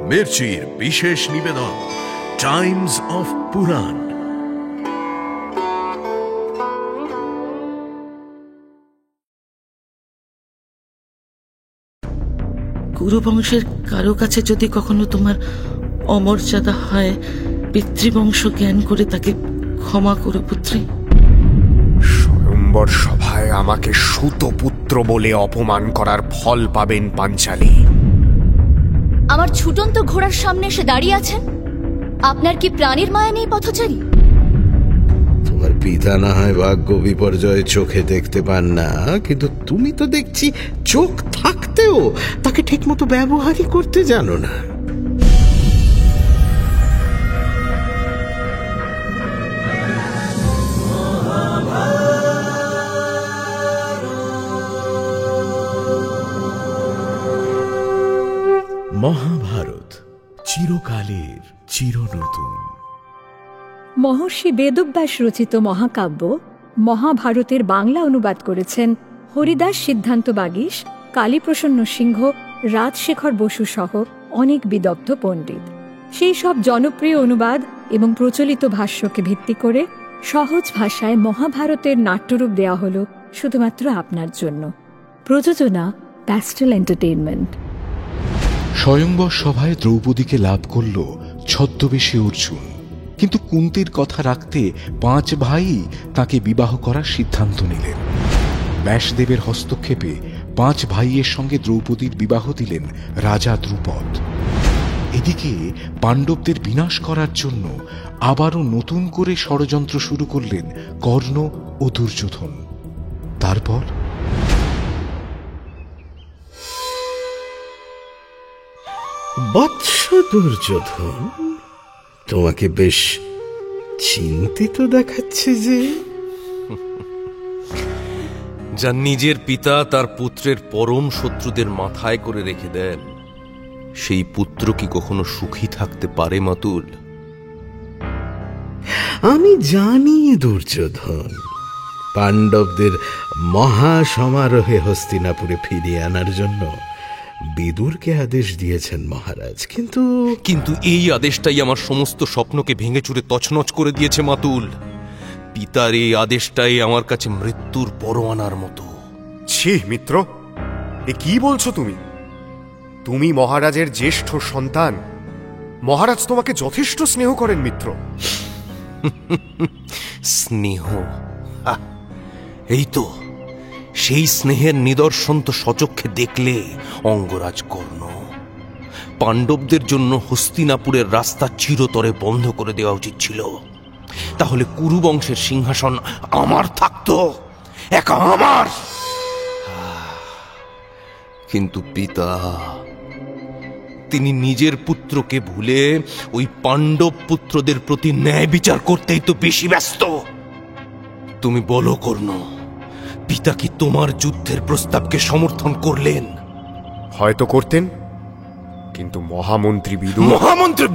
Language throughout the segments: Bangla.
মির্চির বিশেষ নিবেদন টাইমস অফ পুরাণ। কুরুবংশের কারো কাছে যদি কখনো তোমার অমর্যাদা হয়, পিতৃবংশ জ্ঞান করে তাকে ক্ষমা করো পুত্রী। স্বয়ম্বর সভায় আমাকে সুতপুত্র বলে অপমান করার ফল পাবেন পাঞ্চালী। আমার ছুটন্ত ঘোড়ার সামনে এসে দাঁড়িয়ে আছেন। আপনার কি প্রাণের মায়া নেই পথচারী? তোমার পিতা না হয় ভাগ্য বিপর্যয় চোখে দেখতে পান না, কিন্তু তুমি তো দেখছি চোখ থাকতেও তাকে ঠিকমতো ব্যবহারই করতে জানো না। মহাভারত চিরকালের চিরনতুন। মহর্ষি বেদব্যাস রচিত মহাকাব্য মহাভারতের বাংলা অনুবাদ করেছেন হরিদাস সিদ্ধান্ত বাগীশ, কালীপ্রসন্ন সিংহ, রাজশেখর বসু সহ অনেক বিদগ্ধ পণ্ডিত। সেই সব জনপ্রিয় অনুবাদ এবং প্রচলিত ভাষ্যকে ভিত্তি করে সহজ ভাষায় মহাভারতের নাট্যরূপ দেওয়া হল শুধুমাত্র আপনার জন্য। প্রযোজনা প্যাস্টেল এন্টারটেইনমেন্ট। স্বয়ম্বর সভায় দ্রৌপদীকে লাভ করল ছদ্মবেশী অর্জুন, কিন্তু কুন্তির কথা রাখতে 5 ভাই তাকে বিবাহ করার সিদ্ধান্ত নিলেন। ব্যাসদেবের হস্তক্ষেপে 5 ভাইয়ের সঙ্গে দ্রৌপদীর বিবাহ দিলেন রাজা দ্রুপদ। এদিকে পাণ্ডবদের বিনাশ করার জন্য আবারও নতুন করে ষড়যন্ত্র শুরু করলেন কর্ণ ও দুর্যোধন। তারপর বৎস দুর্যোধন, তোমাকে বেশ চিন্তিত দেখাচ্ছে যে। যার নিজের পিতা তার পুত্রের পরম শত্রুদের মাথায় করে রেখে দেন, সেই পুত্র কি কখনো সুখী থাকতে পারে মাতুল? আমি জানি দুর্যোধন পাণ্ডবদের মহা সমারোহে হস্তিনাপুরে ফিরিয়ে আনার জন্য বিদুরকে আদেশ দিয়েছেন মহারাজ, কিন্তু এই আদেশটাই আমার সমস্ত স্বপ্নকে ভেঙে চুরে তছনছ করে দিয়েছে মাতুল। পিতার এই আদেশটাই আমার কাছে মৃত্যুর পরোয়ানার মতো। ছি মিত্র, এ কি বলছো তুমি? তুমি মহারাজের জ্যেষ্ঠ সন্তান, মহারাজ তোমাকে যথেষ্ট স্নেহ করেন মিত্র। স্নেহ? এই তো সেই স্নেহের নিদর্শন তো সচক্ষে দেখলে অঙ্গরাজ কর্ণ। পাণ্ডবদের জন্য হস্তিনাপুরের রাস্তা চিরতরে বন্ধ করে দেওয়া উচিত ছিল, তাহলে কুরুবংশের সিংহাসন আমার থাকতো, একা আমার। কিন্তু পিতা, তিনি নিজের পুত্রকে ভুলে ওই পাণ্ডব পুত্রদের প্রতি ন্যায় বিচার করতেই তো বেশি ব্যস্ত। তুমি বলো কর্ণ, পিতা কি তোমার যুদ্ধের প্রস্তাবকে সমর্থন করলেন? হয়তো করতেন, কিন্তু মহামন্ত্রী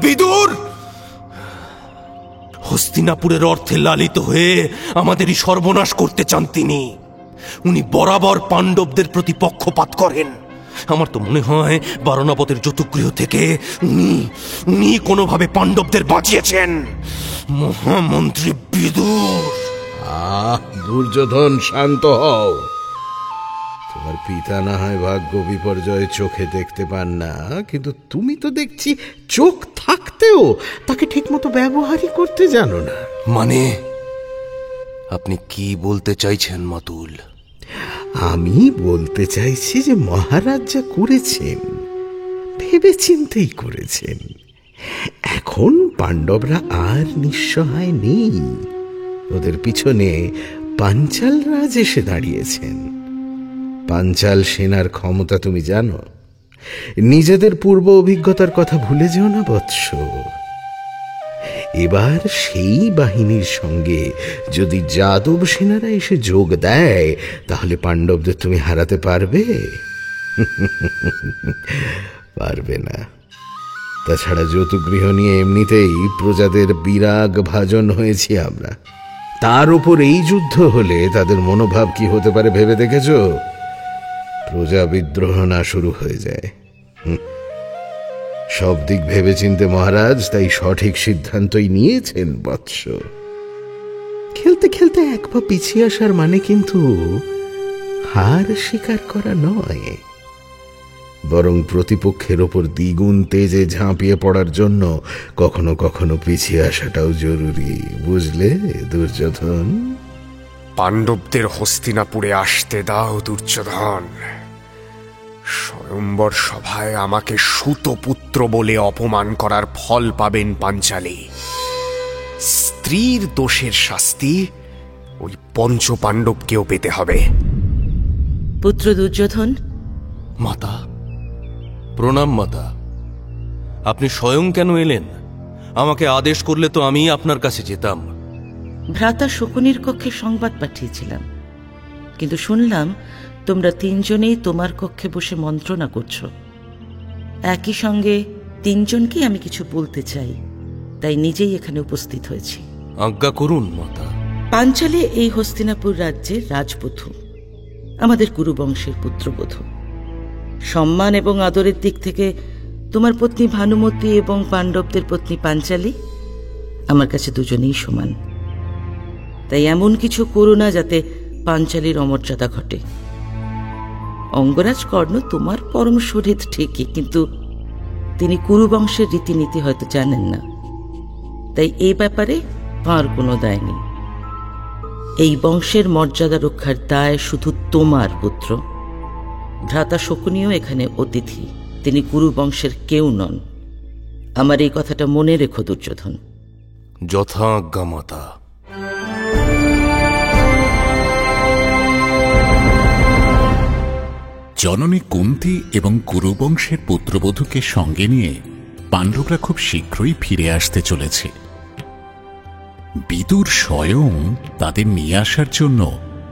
বিদুর হস্তিনাপুরের অর্থে লালিত হয়ে আমাদেরই সর্বনাশ করতে চান তিনি। উনি বরাবর পাণ্ডবদের প্রতি পক্ষপাত করেন। আমার তো মনে হয় বারণাবতের যতুগৃহ থেকে উনি কোনোভাবে পাণ্ডবদের বাঁচিয়েছেন। মহামন্ত্রী বিদুর। দুর্যোধন, শান্ত হও। তোমার পিতা না হয় ভাগ্য বিপর্যয় চোখে দেখতে পান না, কিন্তু তুমি তো দেখছি চোখ থাকতেও তাকে ঠিকমতো ব্যবহারই করতে জানো না। মানে আপনি কি বলতে চাইছেন মাতুল? আমি বলতে চাইছি যে মহারাজ যা করেছেন ভেবে চিন্তেই করেছেন। এখন পাণ্ডবরা আর নিঃসহায় নেই, ওদের পিছনে পাঞ্চাল রাজ এসে দাঁড়িয়েছেন। পাঞ্চাল সেনার ক্ষমতা তুমি জানো। নিজেদের পূর্ব অভিজ্ঞতার কথা ভুলে যেও না বৎস। এবার সেই বাহিনীর সঙ্গে যদি যাদব সেনারা এসে যোগ দেয়, তাহলে পাণ্ডবদের তুমি হারাতে পারবে? পারবে না। তাছাড়া যতুগৃহ নিয়ে এমনিতেই প্রজাদের বিরাগ ভাজন হয়েছি আমরা। তার উপর এই যুদ্ধ হলে তাদের মনোভাব কি হতে পারে ভেবে দেখেছ? প্রজা বিদ্রোহ না শুরু হয়ে যায়। সব দিক ভেবেচিন্তে মহারাজ তাই সঠিক সিদ্ধান্তই নিয়েছেন বৎস। খেলতে খেলতে এক পা পিছিয়ে আসার মানে কিন্তু হার স্বীকার করা নয়, বরং প্রতিপক্ষের ওপর দ্বিগুণ তেজে ঝাঁপিয়ে পড়ার জন্য কখনো কখনো পিছিয়ে আসাটাও জরুরি, বুঝলে দুর্যোধন? পাণ্ডবদের হস্তিনাপুরে আসতে দাও দুর্যোধন। স্বয়ম্বর সভায় আমাকে সুতপুত্র বলে অপমান করার ফল পাবেন পাঞ্চালী। স্ত্রীর দোষের শাস্তি ওই পঞ্চপাণ্ডবকেও পেতে হবে। পুত্র দুর্যোধন। মাতা, প্রণাম মাতা। আপনি স্বয়ং কেন এলেন? আমাকে আদেশ করলে তো আমি আপনার কাছে যেতাম। ভ্রাতা শকুনির কক্ষে সংবাদ পাঠিয়েছিলাম, কিন্তু শুনলাম তোমরা তিনজনেই তোমার কক্ষে বসে মন্ত্রণা করছো। একই সঙ্গে তিনজনকেই আমি কিছু বলতে চাই, তাই নিজেই এখানে উপস্থিত হয়েছি। আজ্ঞা করুন মাতা। পাঞ্চালী এই হস্তিনাপুর রাজ্যের রাজবধূ, আমাদের কুরুবংশের পুত্রবধূ। সম্মান এবং আদরের দিক থেকে তোমার পত্নী ভানুমতী এবং পাণ্ডবদের পত্নী পাঞ্চালী আমার কাছে দুজনেই সমান। তাই এমন কিছু করো না যাতে পাঞ্চালীর অমর্যাদা ঘটে। অঙ্গরাজ কর্ণ তোমার পরম শহীদ ঠিকই, কিন্তু তিনি কুরুবংশের রীতিনীতি হয়তো জানেন না, তাই এই ব্যাপারে তাঁর কোনো দায় নেই। এই বংশের মর্যাদা রক্ষার দায় শুধু তোমার পুত্র। ভ্রাতা শকুনিও এখানে অতিথি, তিনি কুরুবংশের কেউ নন। আমার এই কথাটা মনে রেখো দুর্যোধন। যথা আজ্ঞা মাতা। জননী কুন্তী এবং কুরুবংশের পুত্রবধূকে সঙ্গে নিয়ে পাণ্ডবরা খুব শীঘ্রই ফিরে আসতে চলেছে। বিদুর স্বয়ং তাদের নিয়ে আসার জন্য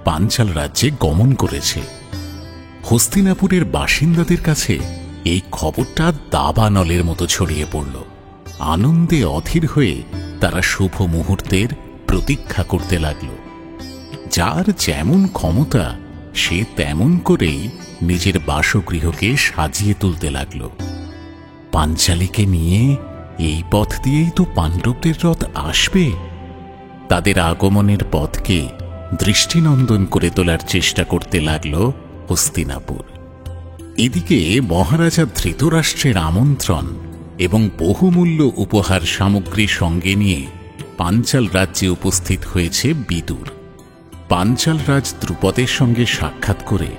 পাঞ্চাল রাজ্যে গমন করেছে। হস্তিনাপুরের বাসিন্দাদের কাছে এই খবরটা দাবানলের মতো ছড়িয়ে পড়ল। আনন্দে অধীর হয়ে তারা শুভ মুহূর্তের প্রতীক্ষা করতে লাগল। যার যেমন ক্ষমতা সে তেমন করেই নিজের বাসগৃহকে সাজিয়ে তুলতে লাগল। পাঞ্চালীকে নিয়ে এই পথ দিয়েই তো পাণ্ডবদের রথ আসবে। তাদের আগমনের পথকে দৃষ্টিনন্দন করে তোলার চেষ্টা করতে লাগল হস্তিনাপুর। এদিকে মহারাজা ধৃতরাষ্ট্রের আমন্ত্রণ এবং বহুমূল্য উপহার সামগ্রী সঙ্গে নিয়ে পাঞ্চাল রাজ্যে উপস্থিত হয়েছে বিদুর। পাঞ্চাল রাজ দ্রুপদের সঙ্গে সাক্ষাৎ করে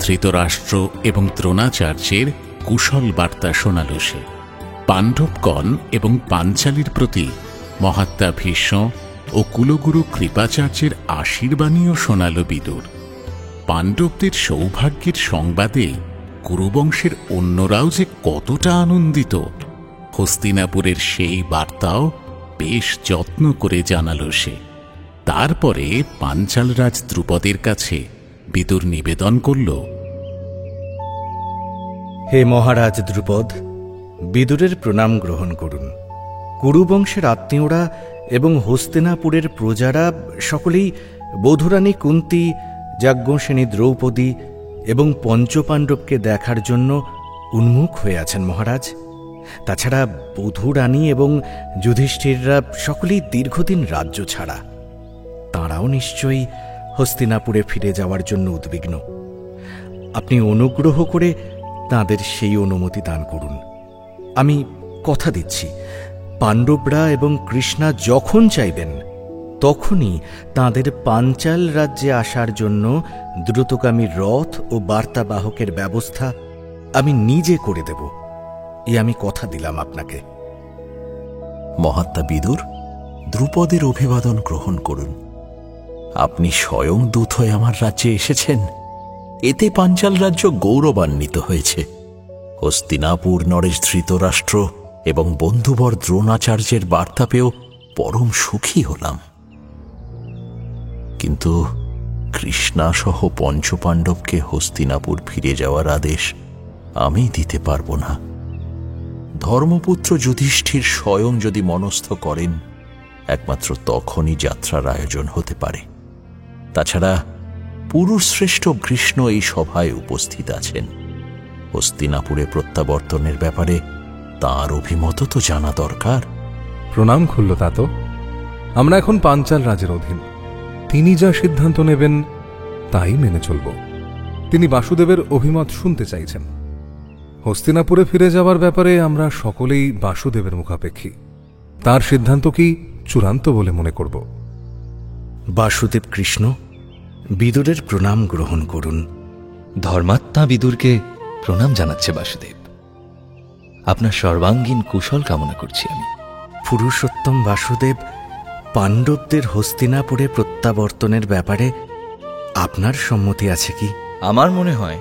ধৃতরাষ্ট্র এবং দ্রোণাচার্যের কুশল বার্তা শোনাল সে। পাণ্ডবগণ এবং পাঞ্চালীর প্রতি মহাত্মা ভীষ্ম ও কুলগুরু কৃপাচার্যের আশীর্বাণীও শোনাল বিদুর। পাণ্ডবদের সৌভাগ্যের সংবাদে কুরুবংশের অন্যরাও যে কতটা আনন্দিত, হস্তিনাপুরের সেই বার্তাও বেশ যত্ন করে জানাল সে। তারপরে পাঞ্চাল রাজ দ্রুপদের কাছে বিদুর নিবেদন করল, হে মহারাজ দ্রুপদ, বিদুরের প্রণাম গ্রহণ করুন। কুরুবংশের আত্মীয়রা এবং হস্তিনাপুরের প্রজারা সকলেই বধূরানী কুন্তী, যাজ্ঞসেনী দ্রৌপদী এবং পঞ্চপাণ্ডবকে দেখার জন্য উন্মুখ হয়ে আছেন মহারাজ। তাছাড়া বধূরানী এবং যুধিষ্ঠিররা সকলেই দীর্ঘদিন রাজ্য ছাড়া, তাঁরাও নিশ্চয়ই হস্তিনাপুরে ফিরে যাওয়ার জন্য উদ্বিগ্ন। আপনি অনুগ্রহ করে তাঁদের সেই অনুমতি দান করুন। আমি কথা দিচ্ছি, পাণ্ডবরা এবং কৃষ্ণা যখন চাইবেন তখনই তাঁদের পাঞ্চাল রাজ্যে আসার জন্য দ্রুতগামী রথ ও বার্তাবাহকের ব্যবস্থা আমি নিজে করে দেব, আমি কথা দিলাম আপনাকে। মহাত্মা বিদুর, দ্রুপদের অভিবাদন গ্রহণ করুন। আপনি স্বয়ং দূত হয়ে আমার রাজ্যে এসেছেন, এতে পাঞ্চাল রাজ্য গৌরবান্বিত হয়েছে। হস্তিনাপুর নরেশ ধৃতরাষ্ট্র এবং বন্ধুবর দ্রোণাচার্যের বার্তা পেয়েও পরম সুখী হলাম। কিন্তু কৃষ্ণা সহ পঞ্চপাণ্ডবকে হস্তিনাপুর ফিরে যাওয়ার আদেশ আমি দিতে পারব না। ধর্মপুত্র যুধিষ্ঠির স্বয়ং যদি মনস্থ করেন, একমাত্র তখনই যাত্রার আয়োজন হতে পারে। তাছাড়া পুরুষশ্রেষ্ঠ কৃষ্ণ এই সভায় উপস্থিত আছেন। হস্তিনাপুরে প্রত্যাবর্তনের ব্যাপারে তার অভিমত তো জানা দরকার। প্রণাম খুল্লতাত। আমরা এখন পাঞ্চাল রাজের অধীন। তিনি যা সিদ্ধান্ত নেবেন তাই মেনে চলব। তিনি বাসুদেবের অভিমত শুনতে চাইছেন। হস্তিনাপুরে ফিরে যাবার ব্যাপারে আমরা সকলেই বাসুদেবের মুখাপেক্ষী। তার সিদ্ধান্ত কি চূড়ান্ত বলে মনে করব। বাসুদেব কৃষ্ণ, বিদুরের প্রণাম গ্রহণ করুন। ধর্মাত্মা বিদুরকে প্রণাম জানাচ্ছে বাসুদেব। আপনার সর্বাঙ্গীন কুশল কামনা করছি আমি। পুরুষোত্তম বাসুদেব, পাণ্ডবদের হস্তিনাপুরে প্রত্যাবর্তনের ব্যাপারে আপনার সম্মতি আছে কি? আমার মনে হয়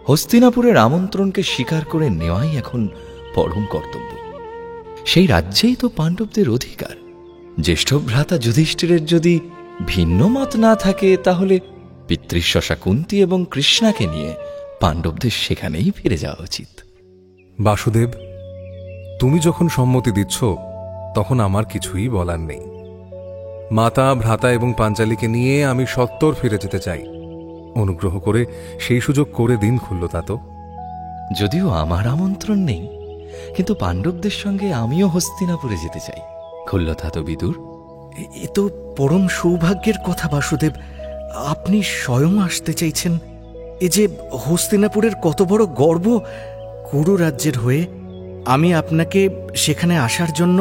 হস্তিনাপুরের আমন্ত্রণকে স্বীকার করে নেওয়াই এখন পরম কর্তব্য। সেই রাজ্যেই তো পাণ্ডবদের অধিকার। জ্যেষ্ঠ ভ্রাতা যুধিষ্ঠিরের যদি ভিন্ন মত না থাকে, তাহলে পিতৃশ্বশা কুন্তী এবং কৃষ্ণাকে নিয়ে পাণ্ডবদের সেখানেই ফিরে যাওয়া উচিত। বাসুদেব, তুমি যখন সম্মতি দিচ্ছ তখন আমার কিছুই বলার নেই। মাতা, ভ্রাতা এবং পাঞ্চালীকে নিয়ে আমি সত্বর ফিরে যেতে চাই। অনুগ্রহ করে সেই সুযোগ করে দিন খুল্লতাত। যদিও আমার আমন্ত্রণ নেই, কিন্তু পাণ্ডবদের সঙ্গে আমিও হস্তিনাপুরে যেতে চাই। খুল্লতাত বিদুর, এ তো পরম সৌভাগ্যের কথা বাসুদেব। আপনি স্বয়ং আসতে চাইছেন। এ যে হস্তিনাপুরের কত বড় গর্ব। কুরু রাজ্যের হয়ে আমি আপনাকে সেখানে আসার জন্য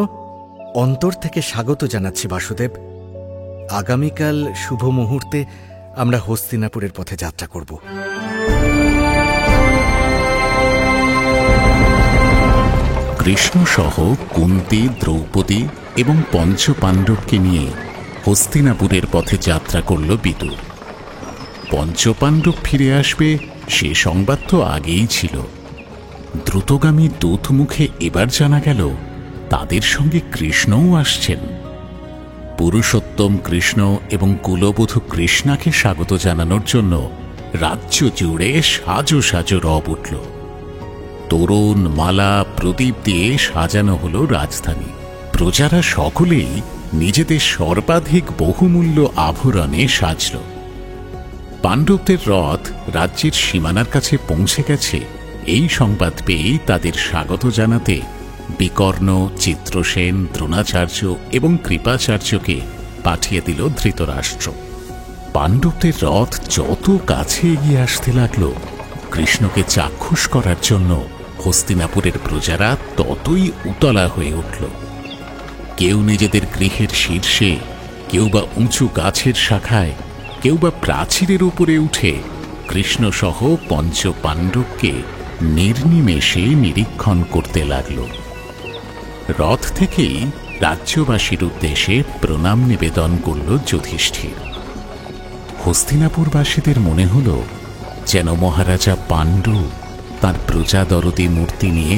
অন্তর থেকে স্বাগত জানাচ্ছি বাসুদেব। আগামীকাল শুভ মুহূর্তে আমরা হস্তিনাপুরের পথে যাত্রা করব। কৃষ্ণ সহ কুন্তী, দ্রৌপদী এবং পঞ্চপাণ্ডবকে নিয়ে হস্তিনাপুরের পথে যাত্রা করল বিদুর। পঞ্চপাণ্ডব ফিরে আসবে সে সংবাদ তো আগেই ছিল। দ্রুতগামী দূত মুখে এবার জানা গেল তাদের সঙ্গে কৃষ্ণও আসছেন। পুরুষোত্তম কৃষ্ণ এবং কুলবধূ কৃষ্ণাকে স্বাগত জানানোর জন্য রাজ্য জুড়ে সাজো সাজো রব উঠল। তোরণ, মালা, প্রদীপ দিয়ে সাজানো হল রাজধানী। প্রজারা সকলেই নিজেদের সর্বাধিক বহুমূল্য আভরণে সাজল। পাণ্ডবদের রথ রাজ্যের সীমানার কাছে পৌঁছে গেছে এই সংবাদ পেয়েই তাদের স্বাগত জানাতে বিকর্ণ, চিত্রসেন, দ্রোণাচার্য এবং কৃপাচার্যকে পাঠিয়ে দিল ধৃতরাষ্ট্র। পাণ্ডবদের রথ যত কাছে এগিয়ে আসতে লাগল, কৃষ্ণকে চাক্ষুষ করার জন্য হস্তিনাপুরের প্রজারা ততই উতলা হয়ে উঠল। কেউ নিজেদের গৃহের শীর্ষে, কেউ বা উঁচু গাছের শাখায়, কেউ বা প্রাচীরের উপরে উঠে কৃষ্ণসহ পঞ্চপাণ্ডবকে নির্নিমেষে নিরীক্ষণ করতে লাগল। রথ থেকেই রাজ্যবাসীর উদ্দেশ্যে প্রণাম নিবেদন করল যুধিষ্ঠির। হস্তিনাপুরবাসীদের মনে হল যেন মহারাজা পাণ্ডু তাঁর প্রজাদরদী মূর্তি নিয়ে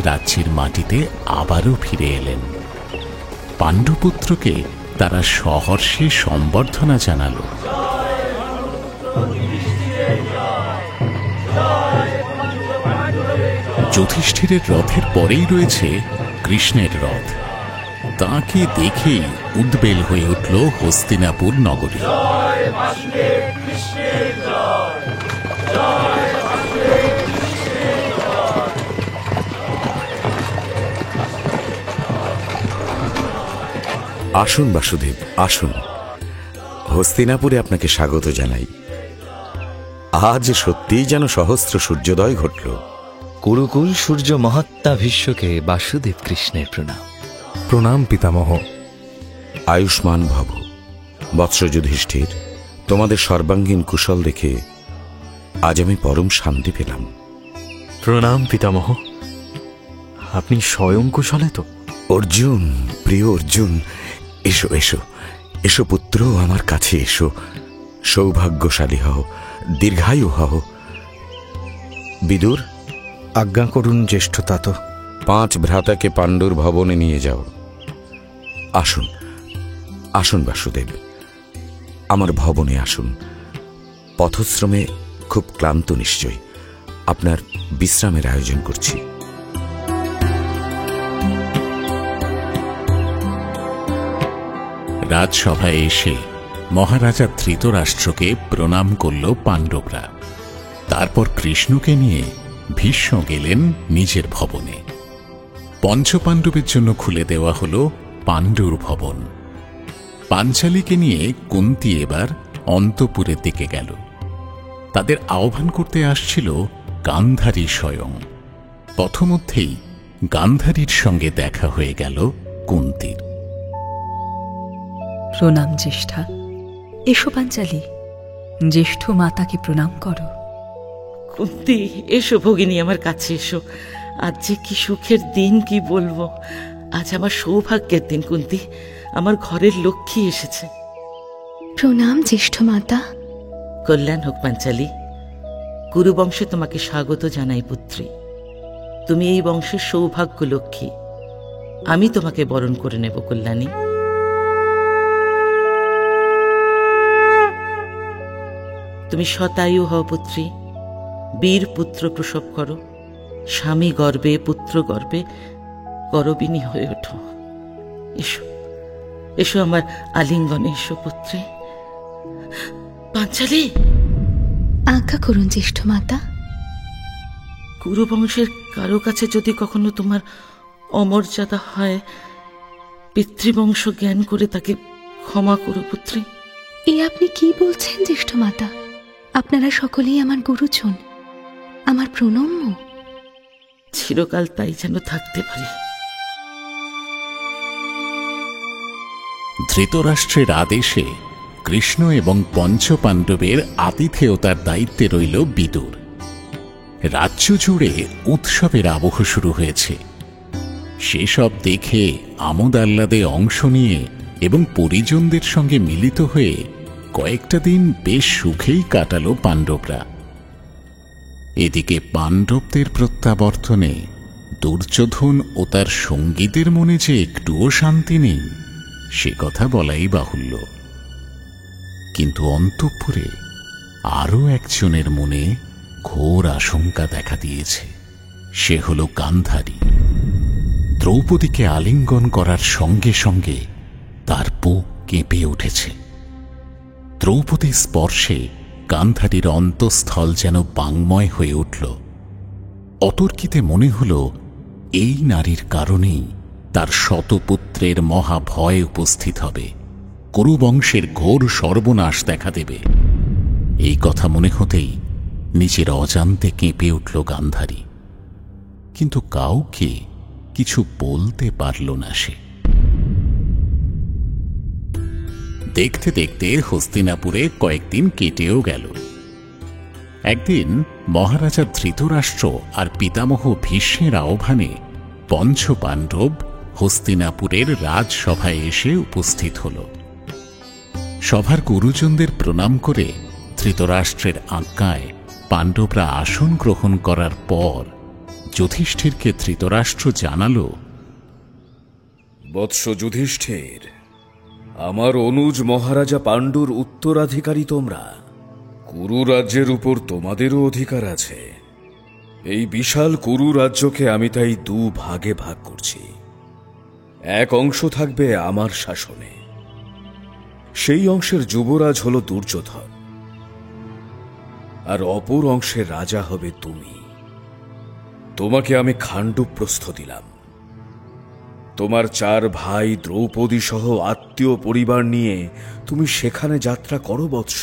রাজ্যের মাটিতে আবারও ফিরে এলেন। পাণ্ডুপুত্রকে তারা সহর্ষে সম্বর্ধনা জানাল। যুধিষ্ঠিরের রথের পরেই রয়েছে কৃষ্ণের রথ। তাঁকে দেখেই উদ্বেল হয়ে উঠল হস্তিনাপুর নগরী। আসুন বাসুদেব, আসুন। হস্তিনাপুরে আপনাকে স্বাগত জানাই। আজ সত্যিই যেন সহস্র সূর্যোদয় ঘটল। কুরুকুল সূর্য মহাত্মা ভীষ্মকে বাসুদেব কৃষ্ণের প্রণাম। প্রণাম পিতামহ। আয়ুষ্মান ভব। বৎস যুধিষ্ঠির, তোমাদের সর্বাঙ্গীন কুশল দেখে আজ আমি পরম শান্তি পেলাম। প্রণাম পিতামহ। আপনি স্বয়ং কুশলে তো? অর্জুন, প্রিয় অর্জুন, এসো এসো এসো পুত্র, আমার কাছে এসো। সৌভাগ্যশালী হও, দীর্ঘায়ু হও। বিদুর, আজ্ঞা করুন জ্যেষ্ঠতাত। 5 ভ্রাতাকে পাণ্ডুর ভবনে নিয়ে যাও। আসুন আসুন বাসুদেব, আমার ভবনে আসুন। পথশ্রমে খুব ক্লান্ত নিশ্চয়, আপনার বিশ্রামের আয়োজন করছি। রাজসভায় এসে মহারাজা ধৃতরাষ্ট্রকে প্রণাম করল পাণ্ডবরা। তারপর কৃষ্ণকে নিয়ে ভীষ্ম গেলেন নিজের ভবনে। পঞ্চপাণ্ডবের জন্য খুলে দেওয়া হল পাণ্ডুর ভবন। পাঞ্চালীকে নিয়ে কুন্তী এবার অন্তঃপুরের দিকে গেল। তাদের আহ্বান করতে আসছিল গান্ধারী স্বয়ং। পথমধ্যেই গান্ধারীর সঙ্গে দেখা হয়ে গেল কুন্তীর। প্রণাম জ্যেষ্ঠা। এসো পাঞ্চালী, জ্যেষ্ঠ মাতাকে প্রণাম করো। কুন্তী, এসো ভগিনী, আমার কাছে এসো। আজ যে কি সুখের দিন, কি বলবো। আজ আমার সৌভাগ্যের দিন কুন্তী, আমার ঘরের লক্ষ্মী এসেছে। প্রণাম জ্যেষ্ঠ মাতা। কল্যাণ হোক পাঞ্চালী। কুরুবংশে তোমাকে স্বাগত জানাই পুত্রী। তুমি এই বংশের সৌভাগ্য লক্ষ্মী। আমি তোমাকে বরণ করে নেব কল্যাণী। তুমি শতায়ু হও পুত্রী, বীর পুত্র প্রসব করো, স্বামী গর্বে পুত্র গর্বে গরবিনী হয়ে ওঠো। এসো এসো আমার আলিঙ্গনে এসো পুত্রী। পাঞ্চালী, আজ্ঞা করুন জ্যেষ্ঠ মাতা। কুরুবংশের কারো কাছে যদি কখনো তোমার অমর্যাদা হয়, পিতৃবংশ জ্ঞান করে তাকে ক্ষমা করো পুত্রী। এ আপনি কি বলছেন জ্যেষ্ঠ মাতা? আপনারা সকলেই আমার গুরুজন, আমার প্রণম্য। চিরকাল তাই যেন থাকতে পারি। ধৃতরাষ্ট্রের আদেশে কৃষ্ণ এবং পঞ্চপাণ্ডবের আতিথেয়তার দায়িত্বে রইল বিদুর। রাজ্য জুড়ে উৎসবের আবহ শুরু হয়েছে। সেসব দেখে আমোদ আহ্লাদে অংশ নিয়ে এবং পরিজনদের সঙ্গে মিলিত হয়ে কয়েকটা দিন বেশ সুখেই কাটালো পাণ্ডবরা। এদিকে পাণ্ডবদের প্রত্যাবর্তনে দুর্যোধন ও তার সঙ্গীদের মনে যে একটুও শান্তি নেই, সে কথা বলাই বাহুল্য। কিন্তু অন্তঃপুরে আরও একজনের মনে ঘোর আশঙ্কা দেখা দিয়েছে। সে হল গান্ধারী। দ্রৌপদীকে আলিঙ্গন করার সঙ্গে সঙ্গে তার বুক কেঁপে উঠেছে। দ্রৌপদীর স্পর্শে গান্ধারীর অন্তঃস্থল যেন বাংময় হয়ে উঠল। অতর্কিতে মনে হল এই নারীর কারণেই তার শতপুত্রের মহাভয় উপস্থিত হবে, কুরুবংশের ঘোর সর্বনাশ দেখা দেবে। এই কথা মনে হতেই নিজের অজান্তে কেঁপে উঠল গান্ধারী। কিন্তু কাউকে কিছু বলতে পারল না সে। দেখতে দেখতে হস্তিনাপুরে কয়েকদিন কেটেও গেল। একদিন মহারাজা ধৃতরাষ্ট্র আর পিতামহ ভীষ্মের আহ্বানে পঞ্চপাণ্ডব হস্তিনাপুরের রাজসভায় এসে উপস্থিত হল। সভার গুরুজনদের প্রণাম করে ধৃতরাষ্ট্রের আজ্ঞায় পাণ্ডবরা আসন গ্রহণ করার পর যুধিষ্ঠিরকে ধৃতরাষ্ট্র জানাল, বৎস যুধিষ্ঠির, আমার অনুজ মহারাজা পাণ্ডুর উত্তরাধিকারী তোমরা। কুরু রাজ্যের উপর তোমাদেরও অধিকার আছে। এই বিশাল কুরু রাজ্যকে আমি তাই দু ভাগে ভাগ করছি। এক অংশ থাকবে আমার শাসনে। সেই অংশের যুবরাজ হল দুর্যোধন, আর অপর অংশের রাজা হবে তুমি। তোমাকে আমি খাণ্ডবপ্রস্থ দিলাম। তোমার 4 ভাই দ্রৌপদী সহ আত্মীয় পরিবার নিয়ে তুমি সেখানে যাত্রা করো বৎস।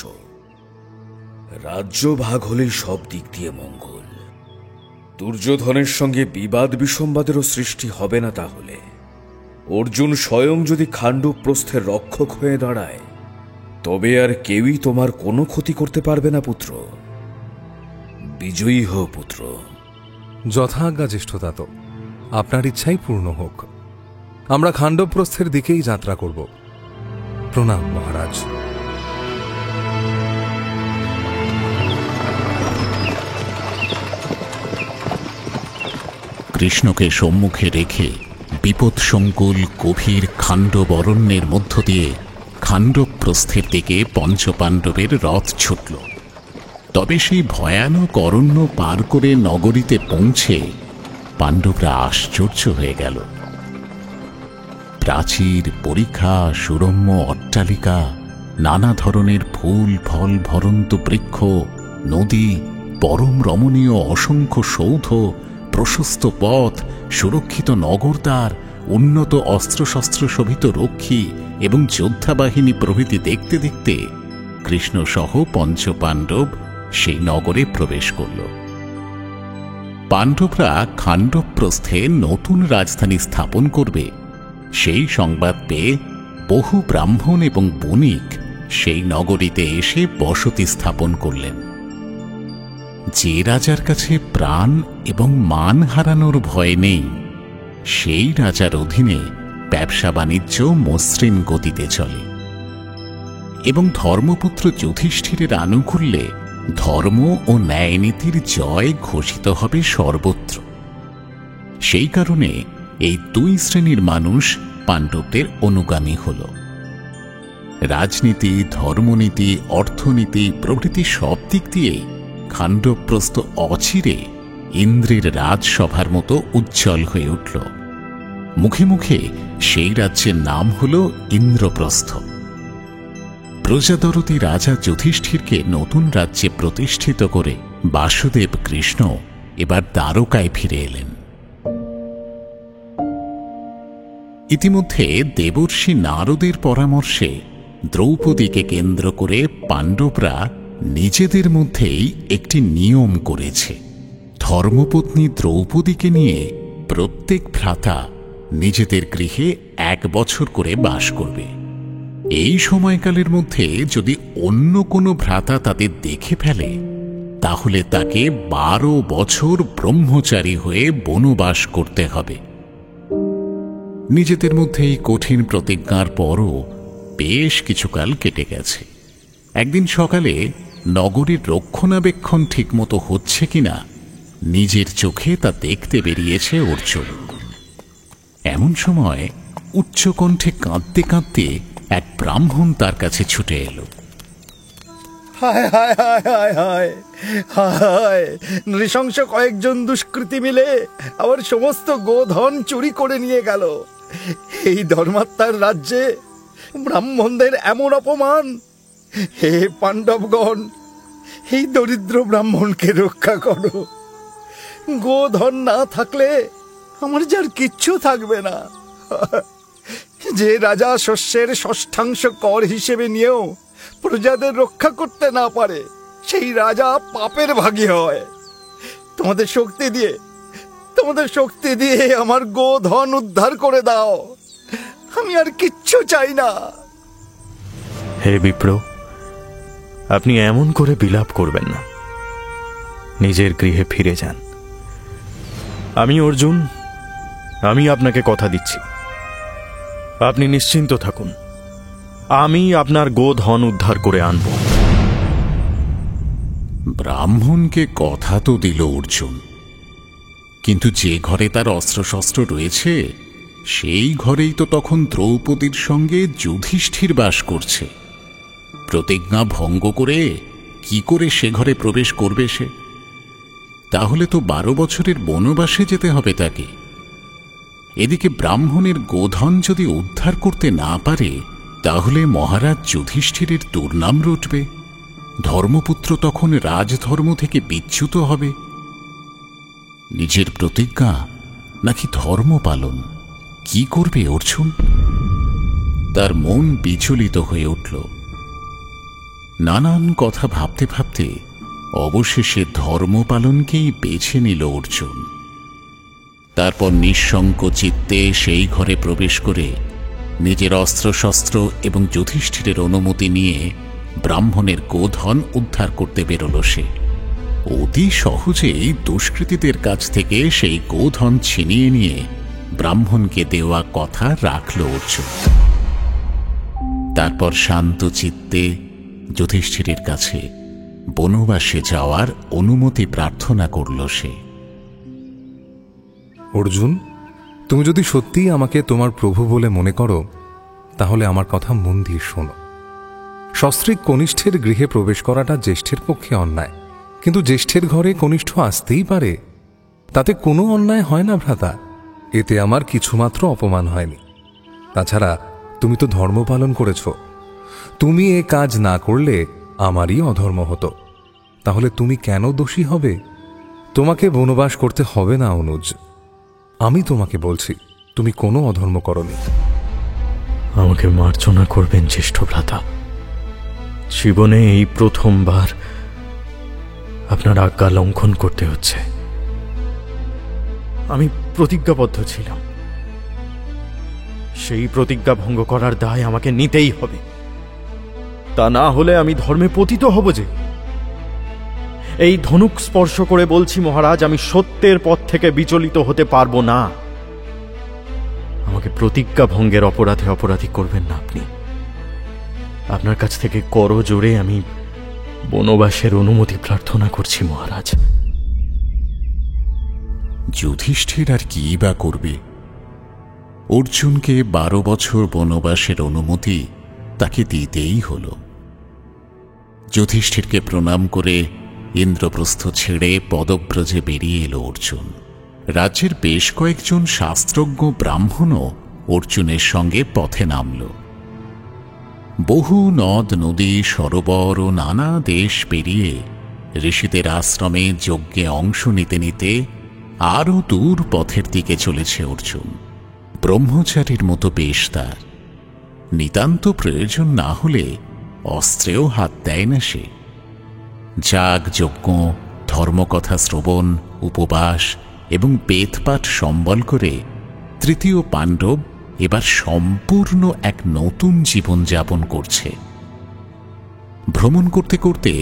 রাজ্য ভাগ হলেই সব দিক দিয়ে মঙ্গল। দুর্যোধনের সঙ্গে বিবাদ বিসম্বাদেরও সৃষ্টি হবে না। তাহলে অর্জুন স্বয়ং যদি খাণ্ডবপ্রস্থের রক্ষক হয়ে দাঁড়ায়, তবে আর কেউই তোমার কোনো ক্ষতি করতে পারবে না পুত্র। বিজয়ী হও পুত্র। যথাজ্ঞা জ্যেষ্ঠতা। তো আপনার ইচ্ছাই পূর্ণ হোক। আমরা খাণ্ডবপ্রস্থের দিকেই যাত্রা করব। প্রণাম মহারাজ। কৃষ্ণকে সম্মুখে রেখে বিপদসংকুল গভীর খাণ্ডব অরণ্যের মধ্য দিয়ে খাণ্ডবপ্রস্থের দিকে পঞ্চপাণ্ডবের রথ ছুটল। তবে সেই ভয়ানক অরণ্য পার করে নগরীতে পৌঁছে পাণ্ডবরা আশ্চর্য হয়ে গেল। প্রাচীর, পরিখা, সুরম্য অট্টালিকা, নানা ধরনের ফুল ফল ভরন্ত বৃক্ষ, নদী, পরম রমণীয় অসংখ্য সৌধ, প্রশস্ত পথ, সুরক্ষিত নগরদ্বার, উন্নত অস্ত্রশস্ত্র শোভিত রক্ষী এবং যোদ্ধা বাহিনী প্রভৃতি দেখতে দেখতে কৃষ্ণ সহ পঞ্চপাণ্ডব সেই নগরে প্রবেশ করল। পাণ্ডবরা খাণ্ডবপ্রস্থে নতুন রাজধানী স্থাপন করবে সেই সংবাদ পেয়ে বহু ব্রাহ্মণ এবং বণিক সেই নগরীতে এসে বসতি স্থাপন করলেন। যে রাজার কাছে প্রাণ এবং মান হারানোর ভয় নেই, সেই রাজার অধীনে ব্যবসা বাণিজ্য মসৃণ গতিতে চলে এবং ধর্মপুত্র যুধিষ্ঠিরের আনুকূল্যে ধর্ম ও ন্যায়নীতির জয় ঘোষিত হবে সর্বত্র। সেই কারণে এই দুই শ্রেণীর মানুষ পাণ্ডবদের অনুগামী হল। রাজনীতি, ধর্মনীতি, অর্থনীতি প্রভৃতি সব দিক দিয়েই খাণ্ডবপ্রস্থ অচিরে ইন্দ্রের রাজসভার মতো উজ্জ্বল হয়ে উঠল। মুখে মুখে সেই রাজ্যের নাম হল ইন্দ্রপ্রস্থ। প্রজাদরতি রাজা যুধিষ্ঠিরকে নতুন রাজ্যে প্রতিষ্ঠিত করে বাসুদেব কৃষ্ণ এবার দ্বারকায় ফিরে এলেন। ইতিমধ্যে দেবর্ষি নারদের পরামর্শে দ্রৌপদীকে কেন্দ্র করে পাণ্ডবরা নিজেদের মধ্যেই একটি নিয়ম করেছে। ধর্মপত্নী দ্রৌপদীকে নিয়ে প্রত্যেক ভ্রাতা নিজেদের গৃহে 1 বছর করে বাস করবে। এই সময়কালের মধ্যে যদি অন্য কোনো ভ্রাতা তাদের দেখে ফেলে, তাহলে তাকে 12 বছর ব্রহ্মচারী হয়ে বনবাস করতে হবে। নিজেদের মধ্যে এই কঠিন প্রতিজ্ঞার পরও বেশ কিছুকাল কেটে গেছে। একদিন সকালে নগরীর রক্ষণাবেক্ষণ ঠিকমতো হচ্ছে কিনা নিজের চোখে তা দেখতে বেরিয়েছে অর্জুন। এমন সময় উচ্চকণ্ঠে কাঁদতে কাঁদতে এক ব্রাহ্মণ তার কাছে ছুটে এলো। হায় হায় হায় হায় হায় হায়, নৃশংস কয়েকজন দুষ্কৃতী মিলে আবার সমস্ত গোধন চুরি করে নিয়ে গেল। এই ধর্মাত্মার রাজ্যে ব্রাহ্মণদের এমন অপমান! হে পাণ্ডবগণ, এই দরিদ্র ব্রাহ্মণকে রক্ষা করো। গোধন না থাকলে আমার যার কিচ্ছু থাকবে না। যে রাজা শস্যের ষষ্ঠাংশ কর হিসেবে নিয়েও প্রজাদের রক্ষা করতে না পারে, সেই রাজা পাপের ভাগী হয়। তোমাদের শক্তি দিয়ে আমার গোধন উদ্ধার করে দাও। আমি আর কিচ্ছু চাই না। হে বিপ্র, আপনি এমন করে বিলাপ করবেন না। নিজের গৃহে ফিরে যান। আমি অর্জুন, আমি আপনাকে কথা দিচ্ছি, আপনি নিশ্চিন্ত থাকুন। আমি আপনার গোধন উদ্ধার করে আনব। ব্রাহ্মণকে কথা তো দিল অর্জুন, কিন্তু যে ঘরে তার অস্ত্রশস্ত্র রয়েছে সেই ঘরেই তো তখন দ্রৌপদীর সঙ্গে যুধিষ্ঠির বাস করছে। প্রতিজ্ঞা ভঙ্গ করে কি করে সে ঘরে প্রবেশ করবে সে? তাহলে তো 12 বছরের বনবাসে যেতে হবে তাকে। এদিকে ব্রাহ্মণের গোধন যদি উদ্ধার করতে না পারে, তাহলে মহারাজ যুধিষ্ঠিরের দুর্নাম রটবে। ধর্মপুত্র তখন রাজধর্ম থেকে বিচ্যুত হবে। নিজের প্রতিজ্ঞা নাকি ধর্ম পালন, কি করবে অর্জুন? তার মন বিচলিত হয়ে উঠল। নানান কথা ভাবতে ভাবতে অবশেষে ধর্ম পালনকেই বেছে নিল অর্জুন। তারপর নিঃশঙ্ক চিত্তে সেই ঘরে প্রবেশ করে নিজের অস্ত্রশস্ত্র এবং যুধিষ্ঠিরের অনুমতি নিয়ে ব্রাহ্মণের গোধন উদ্ধার করতে বেরোল সে। অতি সহজেই দুষ্কৃতীদের কাছ থেকে সেই গোধন ছিনিয়ে নিয়ে ব্রাহ্মণকে দেওয়া কথা রাখল অর্জুন। তারপর শান্ত চিত্তে যুধিষ্ঠিরের কাছে বনবাসে যাওয়ার অনুমতি প্রার্থনা করল সে। অর্জুন, তুমি যদি সত্যিই আমাকে তোমার প্রভু বলে মনে করো, তাহলে আমার কথা মন দিয়ে শোনো। সস্ত্রীক কনিষ্ঠের গৃহে প্রবেশ করাটা জ্যেষ্ঠের পক্ষে অন্যায়, কিন্তু জ্যেষ্ঠের ঘরে কনিষ্ঠ আসতেই পারে, তাতে কোনো অন্যায় হয় না ভ্রাতা। এতে আমার কিছুমাত্র অপমান হয়নি। তাছাড়া তুমি তো ধর্ম পালন করেছ। তুমি এ কাজ না করলে আমারই অধর্ম হতো। তাহলে তুমি কেন দোষী হবে? তোমাকে বনবাস করতে হবে না অনুজ। আমি তোমাকে বলছি, তুমি কোনো অধর্ম করনি। আমাকে মার্জনা করবেন জ্যেষ্ঠ ভ্রাতা। জীবনে এই প্রথমবার আপনার আজ্ঞা লঙ্ঘন করতে হচ্ছে। আমি প্রতিজ্ঞাবদ্ধ ছিলাম, সেই প্রতিজ্ঞা ভঙ্গ করার দায় আমাকে নিতেই হবে। তা না হলে আমি ধর্মে পতিত হব যে। এই ধনুক স্পর্শ করে বলছি মহারাজ, আমি সত্যের পথ থেকে বিচলিত হতে পারবো না। আমাকে প্রতিজ্ঞা ভঙ্গের অপরাধে অপরাধী করবেন না আপনি। আপনার কাছ থেকে করজোড়ে আমি বনবাসের অনুমতি প্রার্থনা করছি মহারাজ। যুধিষ্ঠির আর কি বা করবে? অর্জুনকে 12 বছর বনবাসের অনুমতি তাকে দিতেই হল। যুধিষ্ঠিরকে প্রণাম করে ইন্দ্রপ্রস্থ ছেড়ে পদব্রজে বেরিয়ে এলো অর্জুন। রাজ্যের বেশ কয়েকজন শাস্ত্রজ্ঞ ব্রাহ্মণও অর্জুনের সঙ্গে পথে নামল। বহু নদ নদী সরোবর ও নানা দেশ পেরিয়ে ঋষিদের আশ্রমে যজ্ঞে অংশ নিতে নিতে আরও দূর পথের দিকে চলেছে অর্জুন। ব্রহ্মচারীর মতো বেশ তার। নিতান্ত প্রয়োজন না হলে অস্ত্রেও হাত দেয় না সে। যাগ যজ্ঞ, ধর্মকথা শ্রবণ, উপবাস এবং বেদপাঠ সম্বল করে তৃতীয় পাণ্ডব এবার সম্পূর্ণ এক নতুন জীবন যাপন করছে। ভ্রমণ করতে করতে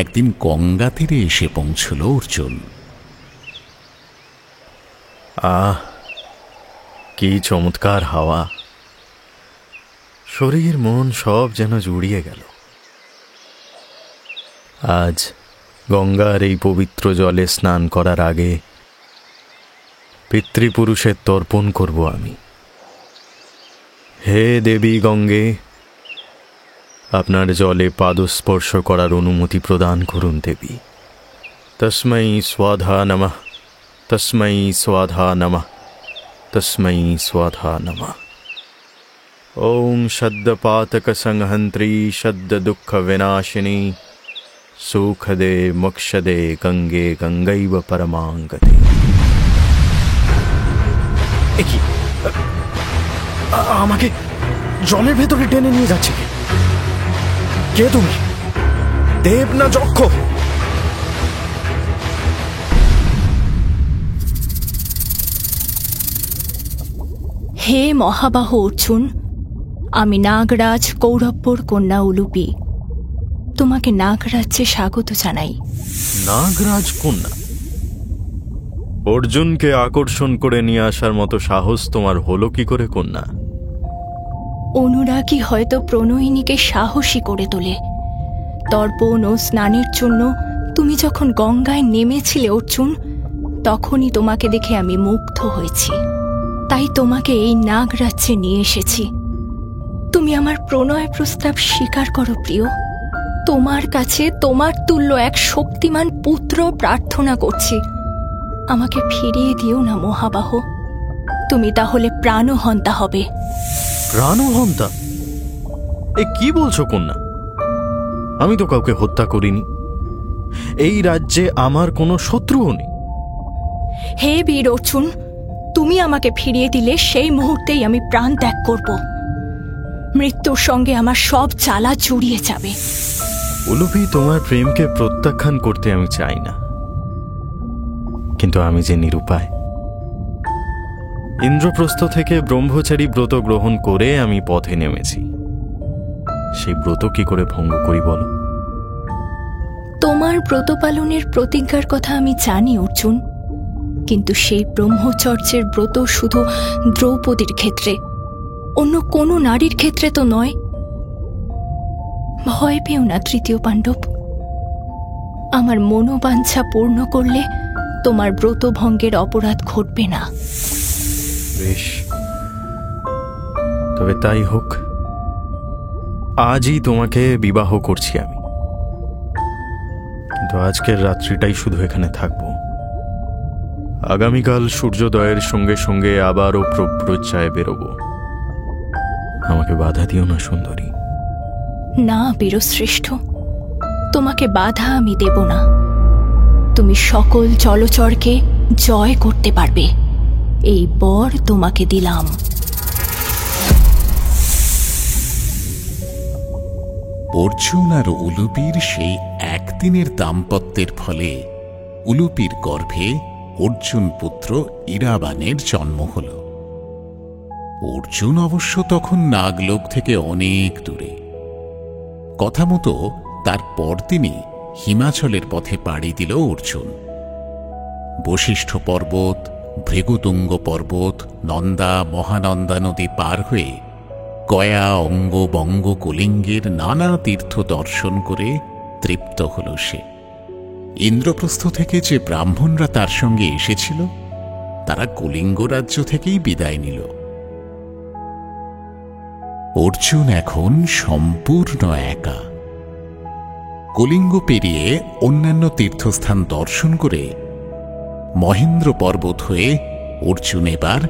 একদিন গঙ্গা তীরে এসে পৌঁছল অর্জুন। আহ, কি চমৎকার হাওয়া! শরীর মন সব যেন জুড়িয়ে গেল। আজ গঙ্গার এই পবিত্র জলে স্নান করার আগে পিতৃপুরুষের তর্পণ করব আমি। হে দেবী গঙ্গে, আপনার জলে পাদস্পর্শ করার অনুমতি প্রদান করুন দেবী। তস্मै স্বাধা নমঃ, তস্मै স্বাধা নমঃ, তস্मै স্বাধা নমঃ। ওম শদ্দপাতক সংহন্ত্রী শদ্দ দুঃখ বিনাশিনী সুখদে মোক্ষদে গঙ্গে গঙ্গৈব পরমাঙ্গতে। কি আমাকে জলের ভেতরে টেনে নিয়ে যাচ্ছে কে? কে তুমি? দেব না যক্ষ? হে মহাবাহ অর্জুন, আমি নাগরাজ কৌরব্বর কন্যা উলুপি তোমাকে নাগরাজ্যে স্বাগত জানাই। নাগরাজ কন্যা? অর্জুনকে আকর্ষণ করে নিয়ে আসার মতো সাহস তোমার হলো কি করে কন্যা? অনুরাগী হয়তো প্রণয়িনীকে সাহসী করে তোলে। তর্পণ ও স্নানের জন্য তুমি যখন গঙ্গায় নেমেছিলে অর্জুন, তখনই তোমাকে দেখে আমি মুগ্ধ হয়েছি। তাই তোমাকে এই নাগরাজ্যে নিয়ে এসেছি। তুমি আমার প্রণয় প্রস্তাব স্বীকার করো প্রিয়। তোমার কাছে তোমার তুল্য এক শক্তিমান পুত্র প্রার্থনা করছি। আমাকে ফিরিয়ে দিও না মহাবাহ, তুমি তাহলে প্রাণহন্তা হবে। প্রাণহন্তা? এ কি বলছো কন্যা? আমি তো কাউকে হত্যা করিনি। এই রাজ্যে আমার কোনো শত্রুও নেই। হে বীর অর্জুন, তুমি আমাকে ফিরিয়ে দিলে সেই মুহূর্তেই আমি প্রাণ ত্যাগ করব। মৃত্যুর সঙ্গে আমার সব জ্বালা জুড়িয়ে যাবে। উলুপি, তোমার প্রেমকে প্রত্যাখ্যান করতে আমি চাই না, কিন্তু আমি যে নিরুপায়। ইন্দ্রপ্রস্থ থেকে ব্রহ্মচারী ব্রত গ্রহণ করে আমি পথে নেমেছি। সেই ব্রত কি করে ভঙ্গ করি বলো? তোমার ব্রত পালনের প্রতিজ্ঞার কথা আমি জানি অর্জুন, কিন্তু সেই ব্রহ্মচর্যের ব্রত শুধু দ্রৌপদীর ক্ষেত্রে, অন্য কোনো নারীর ক্ষেত্রে তো নয়। ভয় পেও না তৃতীয় পাণ্ডব, আমার মনোবাঞ্ছা পূর্ণ করলে তোমার ব্রত ভঙ্গের অপরাধ ঘটবে না। বেশ, তবে তাই হোক। আজই তোমাকে বিবাহ করছি আমি, কিন্তু আজকের রাত্রিটাই শুধু এখানে থাকবো। আগামীকাল সূর্যোদয়ের সঙ্গে সঙ্গে আবারও প্রব্রজ্জায় বেরোবো। আমাকে বাধা দিও না সুন্দরী। না বীরশ্রেষ্ঠ, তোমাকে বাধা আমি দেব না। তুমি সকল জলচরকে জয় করতে পারবে। এই বর তোমাকে দিলাম। অর্জুন আর উলুপির সেই একদিনের দাম্পত্যের ফলে উলুপির গর্ভে অর্জুন পুত্র ইরাবানের জন্ম হল। অর্জুন অবশ্য তখন নাগলোক থেকে অনেক দূরে। কথা মতো তার পরদিনই হিমাচলের পথে পাড়ি দিল অর্জুন। বশিষ্ঠ পর্বত, ভৃগুতুঙ্গ পর্বত, নন্দা মহানন্দা নদী পার হয়ে গয়া, অঙ্গ, বঙ্গ, কলিঙ্গের নানা তীর্থ দর্শন করে তৃপ্ত হল সে। ইন্দ্রপ্রস্থ থেকে যে ব্রাহ্মণরা তার সঙ্গে এসেছিল তারা কলিঙ্গ রাজ্য থেকেই বিদায় নিল। অর্জুন এখন সম্পূর্ণ একা। কলিঙ্গ পেরিয়ে অন্যান্য তীর্থস্থান দর্শন করে মহেন্দ্র পর্বত হয়ে অর্জুন এবার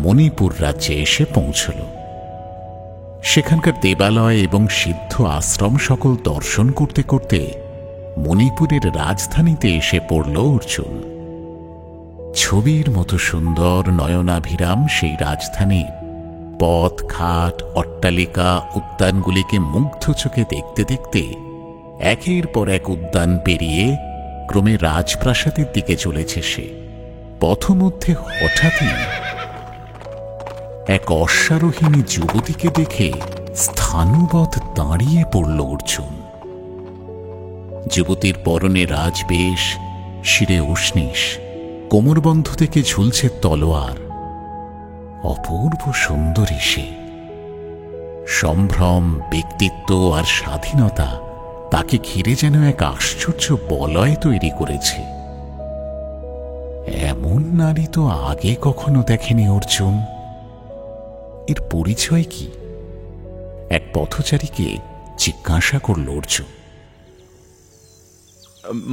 মণিপুর রাজ্যে এসে পৌঁছল। সেখানকার দেবালয় এবং সিদ্ধ আশ্রম সকল দর্শন করতে করতে মণিপুরের রাজধানীতে এসে পড়ল অর্জুন। ছবির মতো সুন্দর নয়নাভিরাম সেই রাজধানীর পথ ঘাট, অট্টালিকা, উদ্যানগুলিকে মুগ্ধ চোখে দেখতে দেখতে একের পর এক উদ্যান পেরিয়ে ক্রমে রাজপ্রাসাদের দিকে চলেছে সে। পথমধ্যে হঠাৎই এক অশ্বারোহিণী যুবতীকে দেখে স্থাণুবৎ দাঁড়িয়ে পড়ল অর্জুন। যুবতীর পরনে রাজবেশ, শিরে উষ্ণীষ, কোমরবন্ধ থেকে ঝুলছে তলোয়ার। অপূর্ব সুন্দরী সে। সম্ভ্রম, ব্যক্তিত্ব আর স্বাধীনতা তাকে ঘিরে যেন এক আশ্চর্য বলয় তৈরি করেছে। এমন নারী তো আগে কখনো দেখেনি অর্জুন। এর পরিচয় কি? এক পথচারীকে জিজ্ঞাসা করল অর্জুন।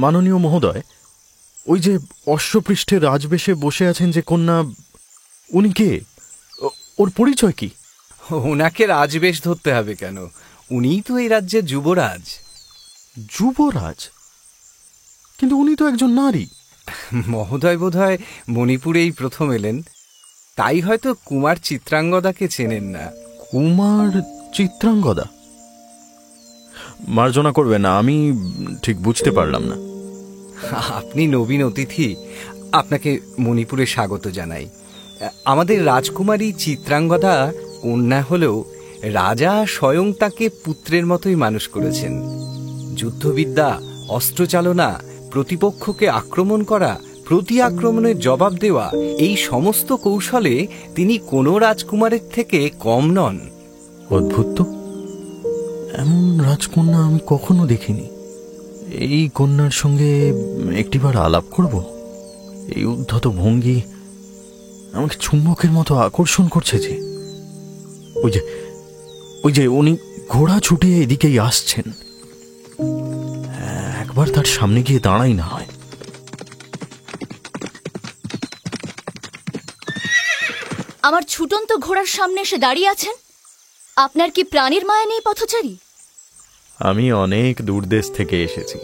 মাননীয় মহোদয়, ওই যে অশ্বপৃষ্ঠে রাজবেশে বসে আছেন যে কন্যা, উনি কে? ওর পরিচয় কি? ওনাকে রাজবেশ ধরতে হবে কেন? উনিই তো এই রাজ্যের যুবরাজ। যুবরাজ? কিন্তু উনি তো একজন নারী। মহোদয় বোধহয় মণিপুরেই প্রথম এলেন, তাই হয়তো কুমার চিত্রাঙ্গদাকে চেনেন না। কুমার চিত্রাঙ্গদা? মার্জনা করবে না, আমি ঠিক বুঝতে পারলাম না। আপনি নবীন অতিথি, আপনাকে মণিপুরে স্বাগত জানাই। আমাদের রাজকুমারী চিত্রাঙ্গদা কন্যা হলেও রাজা স্বয়ং তাকে পুত্রের মতোই মানুষ করেছেন। যুদ্ধবিদ্যা, অস্ত্রচালনা, প্রতিপক্ষকে আক্রমণ করা, প্রতি আক্রমণের জবাব দেওয়া, এই সমস্ত কৌশলে তিনি কোনো রাজকুমারের থেকে কম নন। অদ্ভুত তো, এমন রাজকন্যা আমি কখনো দেখিনি। এই কন্যার সঙ্গে একটিবার আলাপ করব। এই উদ্ধত ভঙ্গি আমাকে চুম্বকের মতো আকর্ষণ করছে যে। ওই যে উনি ঘোড়া ছুটে এদিকেই আসছেন, একবার তার সামনে গিয়ে দাঁড়াই না হয়। আমার ছুটন্ত ঘোড়ার সামনে এসে দাঁড়িয়ে আছেন? আপনার কি প্রাণীর মায়া নেই পথচারী? আমি অনেক দূরদেশ থেকে এসেছি,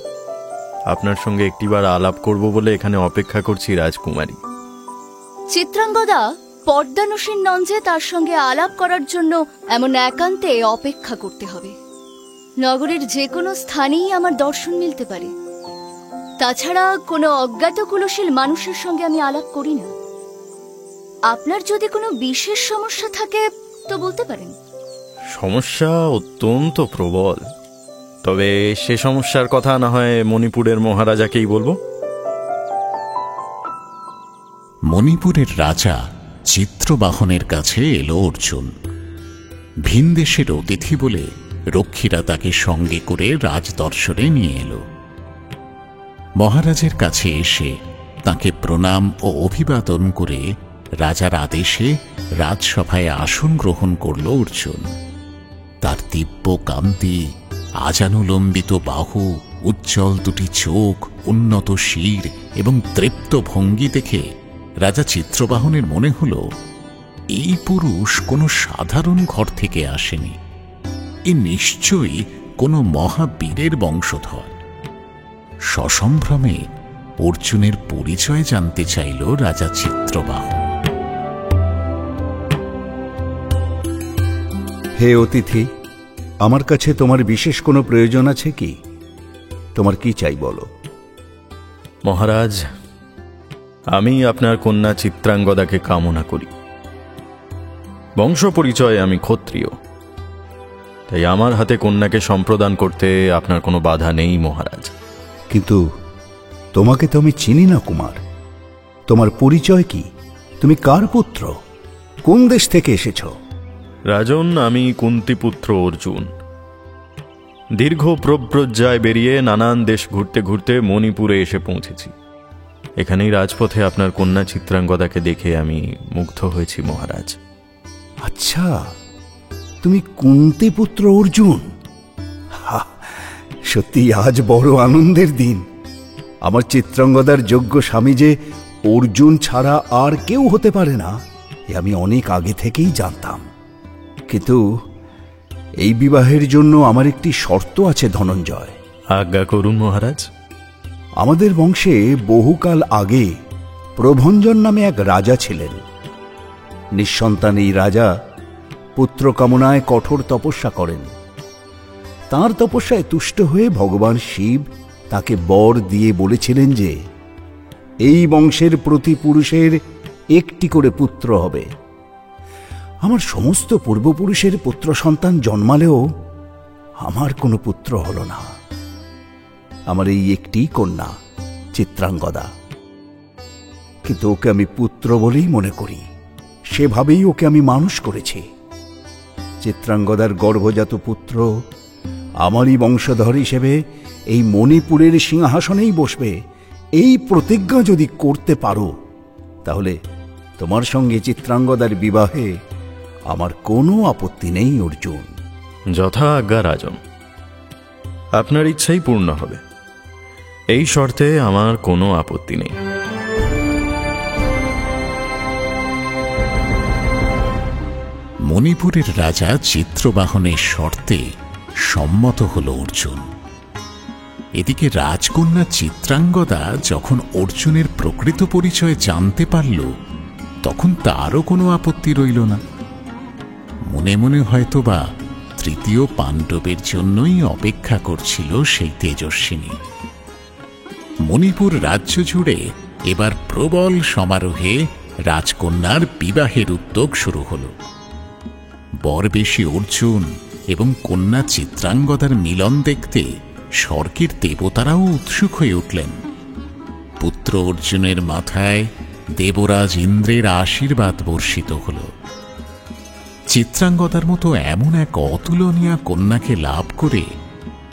আপনার সঙ্গে একটিবার আলাপ করব বলে এখানে অপেক্ষা করছি রাজকুমারী। চিত্রাঙ্গদা পর্দানুসীন নন যে তার সঙ্গে আলাপ করার জন্য এমন একান্তে অপেক্ষা করতে হবে। নগরের যে কোনো স্থানেই আমার দর্শন মিলতে পারে। তাছাড়া কোনো অজ্ঞাত কুলশীল মানুষের সঙ্গে আমি আলাপ করি না। আপনার যদি কোনো বিশেষ সমস্যা থাকে তো বলতে পারেন। সমস্যা অত্যন্ত প্রবল, তবে সে সমস্যার কথা না হয় মণিপুরের মহারাজাকেই বলবো। মণিপুরের রাজা চিত্রবাহনের কাছে এলো অর্জুন। ভিনদেশের অতিথি বলে রক্ষীরা তাকে সঙ্গে করে রাজদর্শনে নিয়ে এলো। মহারাজের কাছে এসে তাকে প্রণাম ও অভিবাদন করে রাজার আদেশে রাজসভায় আসন গ্রহণ করল অর্জুন। তার দিব্য কান্তি, আজানুলম্বিত বাহু, উজ্জ্বল দুটি চোখ, উন্নত শির এবং তৃপ্ত ভঙ্গি দেখে রাজা চিত্রবাহনের মনে হল এই পুরুষ কোনো সাধারণ ঘর থেকে আসেনি, এ নিশ্চয়ই কোনো মহাবীরের বংশধর। সসম্ভ্রমে অর্জুনের পরিচয় জানতে চাইল রাজা চিত্রবাহন। হে অতিথি, আমার কাছে তোমার বিশেষ কোনো প্রয়োজন আছে কি? তোমার কি চাই বলো। মহারাজ, আমি আপনার কন্যা চিত্রাঙ্গদাকে কামনা করি। বংশ পরিচয়ে আমি ক্ষত্রিয়, তাই আমার হাতে কন্যাকে সম্প্রদান করতে আপনার কোনো বাধা নেই মহারাজ। কিন্তু তোমাকে তো আমি চিনি না কুমার। তোমার পরিচয় কি? তুমি কার পুত্র? কোন দেশ থেকে এসেছ? রাজন, আমি কুন্তিপুত্র অর্জুন। দীর্ঘ প্রব্রজ্জায় বেরিয়ে নানান দেশ ঘুরতে ঘুরতে মণিপুরে এসে পৌঁছেছি। এখানেই রাজপথে আপনার কন্যা চিত্রাঙ্গদাকে দেখে আমি মুগ্ধ হয়েছি মহারাজ। আচ্ছা, তুমি কুন্তিপুত্র অর্জুন? সত্যি আজ বড় আনন্দের দিন। আমার চিত্রাঙ্গদার যোগ্য স্বামী যে অর্জুন ছাড়া আর কেউ হতে পারে না, এ আমি অনেক আগে থেকেই জানতাম। কিন্তু এই বিবাহের জন্য আমার একটি শর্ত আছে ধনঞ্জয়। আজ্ঞা করুন মহারাজ। আমাদের বংশে বহুকাল আগে প্রভঞ্জন নামে এক রাজা ছিলেন। নিঃসন্তান এই রাজা পুত্র কামনায় কঠোর তপস্যা করেন। তাঁর তপস্যায় তুষ্ট হয়ে ভগবান শিব তাকে বর দিয়ে বলেছিলেন যে এই বংশের প্রতি পুরুষের একটি করে পুত্র হবে। আমার সমস্ত পূর্বপুরুষের পুত্র সন্তান জন্মালেও আমার কোনো পুত্র হল না। আমার এই একটি কন্যা চিত্রাঙ্গদা, কিন্তু ওকে আমি পুত্র বলেই মনে করি। সেভাবেই ওকে আমি মানুষ করেছি। চিত্রাঙ্গদার গর্ভজাত পুত্র আমারই বংশধর হিসেবে এই মণিপুরের সিংহাসনেই বসবে, এই প্রতিজ্ঞা যদি করতে পারো, তাহলে তোমার সঙ্গে চিত্রাঙ্গদার বিবাহে আমার কোনো আপত্তি নেই অর্জুন। যথা আজ্ঞা রাজন, আপনার ইচ্ছাই পূর্ণ হবে। এই শর্তে আমার কোনো আপত্তি নেই। মণিপুরের রাজা চিত্রবাহনের শর্তে সম্মত হল অর্জুন। এদিকে রাজকন্যা চিত্রাঙ্গদা যখন অর্জুনের প্রকৃত পরিচয় জানতে পারল, তখন তারও কোনো আপত্তি রইল না। মনে মনে হয়তোবা তৃতীয় পাণ্ডবের জন্যই অপেক্ষা করছিল সেই তেজস্বিনী। মণিপুর রাজ্য জুড়ে এবার প্রবল সমারোহে রাজকন্যার বিবাহের উদ্যোগ শুরু হল। বরবেশী অর্জুন এবং কন্যা চিত্রাঙ্গদার মিলন দেখতে স্বর্গের দেবতারাও উৎসুক হয়ে উঠলেন। পুত্র অর্জুনের মাথায় দেবরাজ ইন্দ্রের আশীর্বাদ বর্ষিত হল। চিত্রাঙ্গদার মতো এমন এক অতুলনীয় কন্যাকে লাভ করে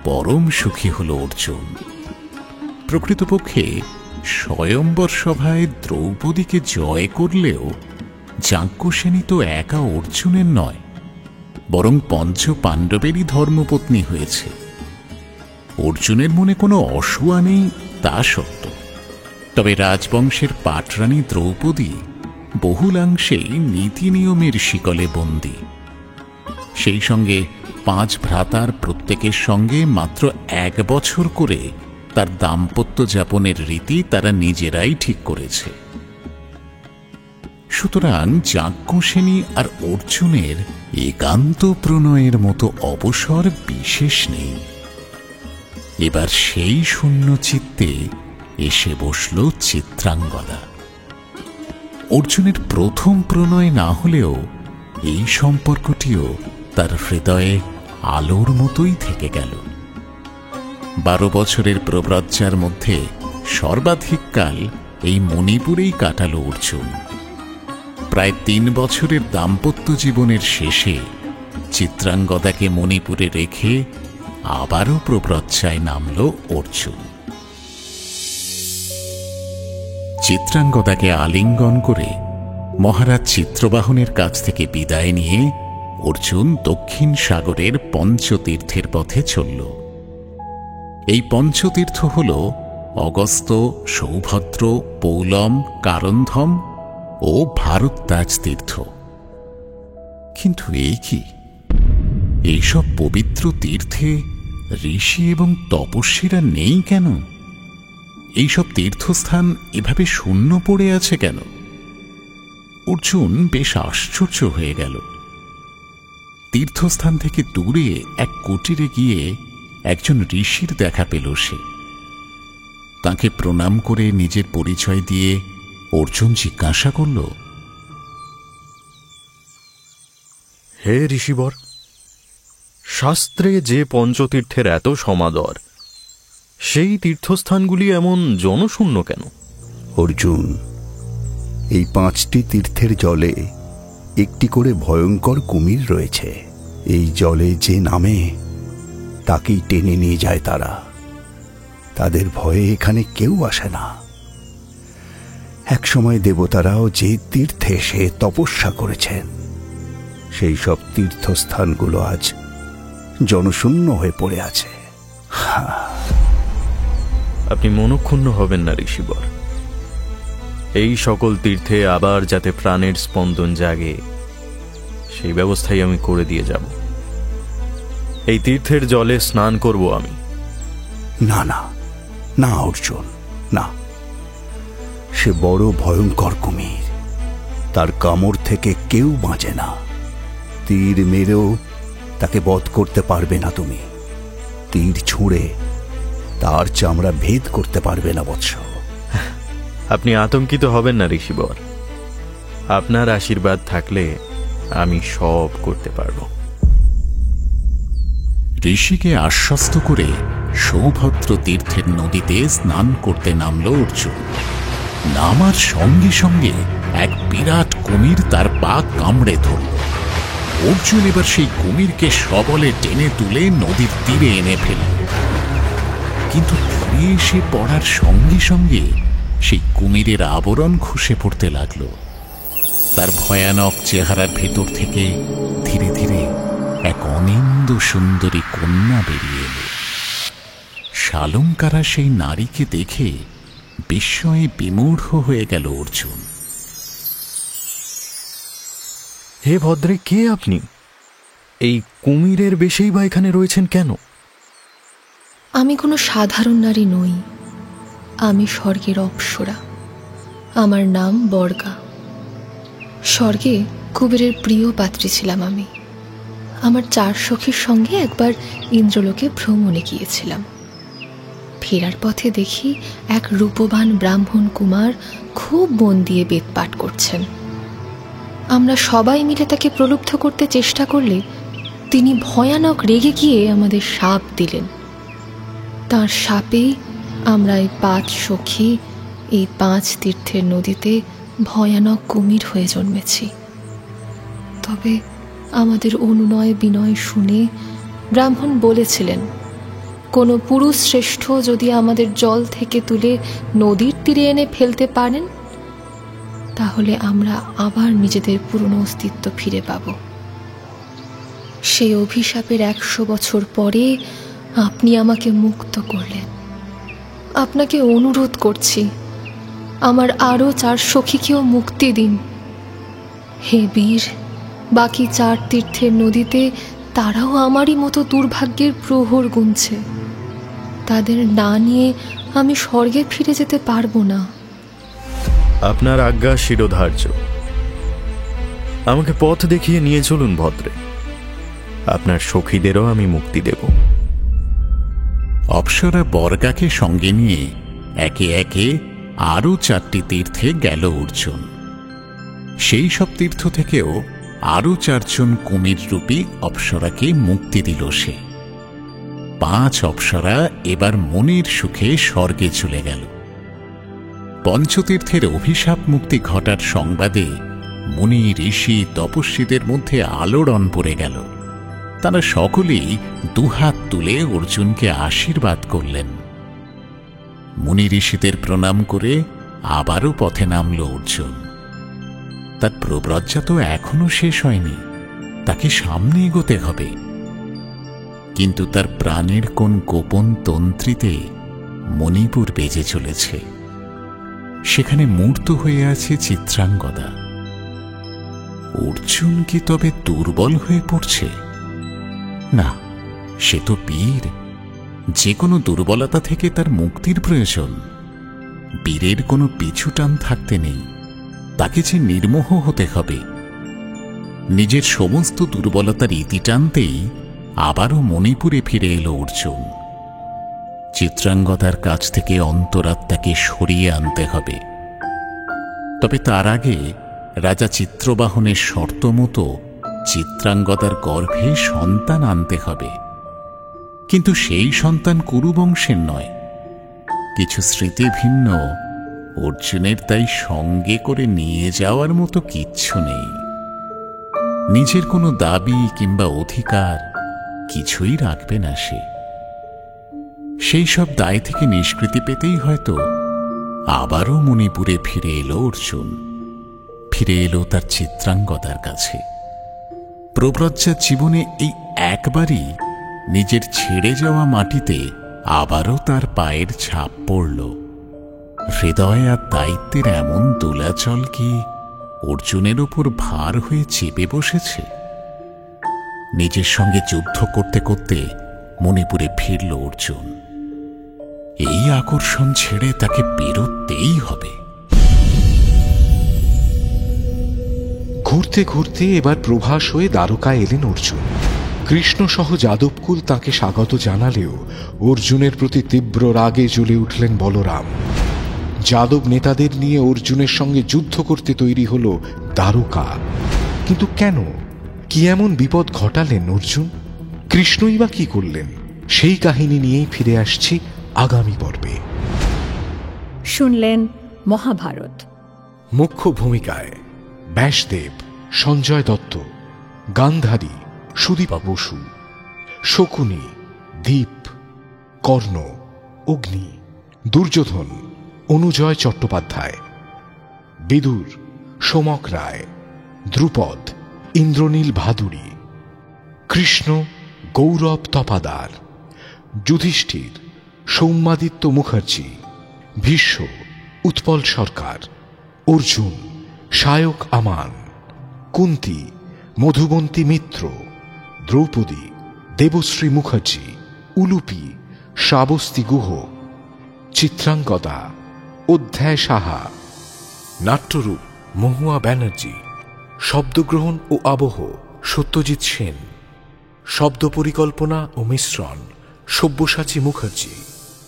পরম সুখী হল অর্জুন। প্রকৃতপক্ষে স্বয়ম্বর সভায় দ্রৌপদীকে জয় করলেও যাজ্ঞসেনী তো একা অর্জুনের নয়, বরং পঞ্চ পাণ্ডবেরই ধর্মপত্নী হয়েছে। অর্জুনের মনে কোনো অসূয়া নেই তা সত্য, তবে রাজবংশের পাটরানী দ্রৌপদী বহুলাংশেই নীতি নিয়মের শিকলে বন্দী। সেই সঙ্গে 5 ভ্রাতার প্রত্যেকের সঙ্গে মাত্র 1 বছর করে তার দাম্পত্য যাপনের রীতি তারা নিজেরাই ঠিক করেছে। সুতরাং যাজ্ঞসেনী আর অর্জুনের একান্ত প্রণয়ের মতো অবসর বিশেষ নেই। এবার সেই শূন্য চিত্তে এসে বসল চিত্রাঙ্গদা। অর্জুনের প্রথম প্রণয় না হলেও এই সম্পর্কটিও তার হৃদয়ে আলোর মতোই থেকে গেল। 12 বছরের প্রব্রজ্জার মধ্যে সর্বাধিক কাল এই মণিপুরেই কাটাল অর্জুন। প্রায় 3 বছরের দাম্পত্য জীবনের শেষে চিত্রাঙ্গদাকে মণিপুরে রেখে আবারও প্রব্রজ্জায় নামল অর্জুন। চিত্রাঙ্গদাকে আলিঙ্গন করে মহারাজ চিত্রবাহনের কাছ থেকে বিদায় নিয়ে অর্জুন দক্ষিণ সাগরের পঞ্চতীর্থের পথে চলল। এই পঞ্চতীর্থ হল অগস্ত্য, সৌভদ্র, পৌলম, কারন্ধম ও ভারদ্বাজ তীর্থ। কিন্তু এই কি, এইসব পবিত্র তীর্থে ঋষি এবং তপস্বীরা নেই কেন? এইসব তীর্থস্থান এভাবে শূন্য পড়ে আছে কেন? অর্জুন বেশ আশ্চর্য হয়ে গেল। তীর্থস্থান থেকে দূরে এক কুটিরে গিয়ে একজন ঋষির দেখা পেল সে। তাকে প্রণাম করে নিজের পরিচয় দিয়ে অর্জুন জিজ্ঞাসা করল, হে ঋষিবর, শাস্ত্রে যে পঞ্চতীর্থের এত সমাদর, সেই তীর্থস্থানগুলি এমন জনশূন্য কেন? অর্জুন, এই 5টি তীর্থের জলে একটি করে ভয়ঙ্কর কুমির রয়েছে। এই জলে যে নামে তাকেই টেনে নিয়ে যায় তারা। তাদের ভয়ে এখানে কেউ আসে না। একসময় দেবতারাও যে তীর্থে এসে তপস্যা করেছেন, সেই সব তীর্থস্থানগুলো আজ জনশূন্য হয়ে পড়ে আছে। আপনি মনক্ষুণ্ণ হবেন না ঋষিবর। এই সকল তীর্থে আবার যাতে প্রাণের স্পন্দন জাগে, সেই ব্যবস্থাই আমি করে দিয়ে যাব। এই তীর্থের জলে স্নান করব আমি। না না না অর্জুন, না। সে বড় ভয়ঙ্কর কুমির। তার কামড় থেকে কেউ বাঁচে না। তীর মেরেও তাকে বধ করতে পারবে না তুমি। তীর ছুঁড়ে তার চামড়া ভেদ করতে পারবে না বৎস। আপনি আতঙ্কিত হবেন না ঋষিবর। আপনার আশীর্বাদ থাকলে আমি সব করতে পারব। ঋষিকে আশ্বস্ত করে সৌভদ্র তীর্থের নদীতে স্নান করতে নামল অর্জুন। নামার সঙ্গে সঙ্গে এক বিরাট কুমির তার পা কামড়ে ধরল। অর্জুন এবার সেই কুমিরকে সবলে টেনে তুলে নদীর তীরে এনে ফেলল। কিন্তু তীরে এসে পড়ার সঙ্গে সঙ্গে সেই কুমিরের আবরণ খসে পড়তে লাগল। তার ভয়ানক চেহারার ভেতর থেকে ধীরে ধীরে এক অনিন্দ সুন্দরী কন্যা বেরিয়ে এল। শালঙ্কারা সেই নারীকে দেখে বিস্ময়ে বিমূঢ় হয়ে গেল অর্জুন। হে ভদ্রে, কে আপনি? এই কুমিরের বেশেই বা এখানে রয়েছেন কেন? আমি কোনো সাধারণ নারী নই। আমি স্বর্গের অপ্সরা। আমার নাম বর্গা। স্বর্গে কুবেরের প্রিয় পাত্রী ছিলাম আমি। আমার 4 সখীর সঙ্গে একবার ইন্দ্রলোকে ভ্রমণে গিয়েছিলাম। ফেরার পথে দেখি এক রূপবান ব্রাহ্মণ কুমার খুব মন দিয়ে বেদ পাঠ করছেন। আমরা সবাই মিলে তাকে প্রলুব্ধ করতে চেষ্টা করলে তিনি ভয়ানক রেগে গিয়ে আমাদের শাপ দিলেন। তাঁর শাপেই আমরা এই 5 সখী এই 5 তীর্থের নদীতে ভয়ানক কুমির হয়ে জন্মেছি। তবে আমাদের অনুনয় বিনয় শুনে ব্রাহ্মণ বলেছিলেন, কোনো পুরুষ শ্রেষ্ঠ যদি আমাদের জল থেকে তুলে নদীর তীরে এনে ফেলতে পারেন, তাহলে আমরা আবার নিজেদের পুরনো অস্তিত্ব ফিরে পাব। সেই অভিশাপের 100 বছর পরে আপনি আমাকে মুক্ত করলেন। আপনাকে অনুরোধ করছি, আমার আরও 4 সখীকেও মুক্তি দিন। হে বীর, বাকি 4 তীর্থের নদীতে তারাও আমারই মতো দুর্ভাগ্যের প্রহর গুনছে। তাদের না নিয়ে আমি স্বর্গে ফিরে যেতে পারবো না। আপনার আজ্ঞা শিরোধার্য। আমাকে পথ দেখিয়ে নিয়ে চলুন ভদ্রে। আপনার সখীদেরও আমি মুক্তি দেব। অপ্সরা বর্গাকে সঙ্গে নিয়ে একে একে আরও 4টি তীর্থে গেল অর্জুন। সেই সব তীর্থ থেকেও আরও 4 জন কুমির রূপী অপ্সরাকে মুক্তি দিল সে। 5 অপ্সরা এবার মনের সুখে স্বর্গে চলে গেল। পঞ্চতীর্থের অভিশাপ মুক্তি ঘটার সংবাদে মুনি ঋষি তপস্বীদের মধ্যে আলোড়ন পড়ে গেল। তারা সকলেই দুহাত তুলে অর্জুনকে আশীর্বাদ করলেন। মুনি ঋষিদের প্রণাম করে আবারও পথে নামল অর্জুন। তার প্রব্রজ্জা তো এখনো শেষ হয়নি, তাকে সামনে এগোতে হবে। কিন্তু তার প্রাণের কোন গোপন তন্ত্রীতে মণিপুর বেজে চলেছে। সেখানে মূর্ত হয়ে আছে চিত্রাঙ্গদা। অর্জুন কি তবে দুর্বল হয়ে পড়ছে? না, সে তো বীর। যে কোনো দুর্বলতা থেকে তার মুক্তির প্রয়োজন। বীরের কোনো পিছুটান থাকতে নেই, তাকে যে নির্মোহ হতে হবে। নিজের সমস্ত দুর্বলতার ইতি টানতেই আবারও মণিপুরে ফিরে এলো অর্জুন। চিত্রাঙ্গদার কাছ থেকে অন্তরাত্মাকে সরিয়ে আনতে হবে। তবে তার আগে রাজা চিত্রবাহনের শর্ত মতো চিত্রাঙ্গদার গর্ভে সন্তান আনতে হবে। কিন্তু সেই সন্তান কুরুবংশের নয়। কিছু স্মৃতি ভিন্ন, অর্জুনের তাই সঙ্গে করে নিয়ে যাওয়ার মতো কিচ্ছু নেই। নিজের কোনো দাবি কিংবা অধিকার কিছুই রাখবে না সে। সেই সব দায় থেকে নিষ্কৃতি পেতেই হয়তো আবারও মণিপুরে ফিরে এলো অর্জুন। ফিরে এলো তার চিত্রাঙ্গদার কাছে। প্রব্রজ্জার জীবনে এই একবারই নিজের ছেড়ে যাওয়া মাটিতে আবারও তার পায়ের ছাপ পড়ল। হৃদয় আর দায়িত্বের এমন দোলাচল কি অর্জুনের উপর ভার হয়ে চেপে বসেছে? নিজের সঙ্গে যুদ্ধ করতে করতে মণিপুরে ফিরল অর্জুন। এই আকর্ষণ ছেড়ে তাকে বেরোতেই হবে। ঘুরতে ঘুরতে এবার প্রভাস হয়ে দ্বারকায় এলেন অর্জুন। কৃষ্ণ সহ যাদবকুল তাকে স্বাগত জানালেও অর্জুনের প্রতি তীব্র রাগে জ্বলে উঠলেন বলরাম। যাদব নেতাদের নিয়ে অর্জুনের সঙ্গে যুদ্ধ করতে তৈরি হল দ্বারকা। কিন্তু কেন, কি এমন বিপদ ঘটালেন অর্জুন? কৃষ্ণই বা কি করলেন? সেই কাহিনী নিয়েই ফিরে আসছি আগামী পর্বে। শুনলেন মহাভারত। মুখ্য ভূমিকায় ব্যাসদেব, সঞ্জয় দত্ত, গান্ধারী সুদীপা বসু, শকুনি দীপ, কর্ণ অগ্নি, দুর্যোধন অনুজয় চট্টোপাধ্যায়, বিদুর সোমক রায়, দ্রুপদ ইন্দ্রনীল ভাদুরী, কৃষ্ণ গৌরব তপাদার, যুধিষ্ঠির সৌম্যাদিত্য মুখার্জি, ভীষ্ম উৎপল সরকার, অর্জুন শায়ক আমান, কুন্তী মধুবন্তী মিত্র, দ্রৌপদী দেবশ্রী মুখার্জি, উলুপি শ্রাবস্তী গুহ, চিত্রাঙ্গদা অধ্যায় সাহা, নাট্যরূপ মহুয়া ব্যানার্জি, শব্দগ্রহণ ও আবহ সত্যজিৎ সেন, শব্দ পরিকল্পনা ও মিশ্রণ সব্যসাচী মুখার্জি,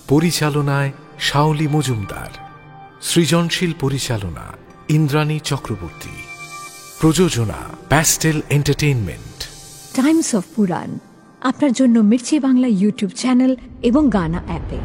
পরিচালনায় শাওলি মজুমদার, সৃজনশীল পরিচালনা ইন্দ্রাণী চক্রবর্তী, প্রযোজনা প্যাস্টেল এন্টারটেইনমেন্ট। টাইমস অফ পুরাণ আপনার জন্য মির্চি বাংলা ইউটিউব চ্যানেল এবং গানা অ্যাপে।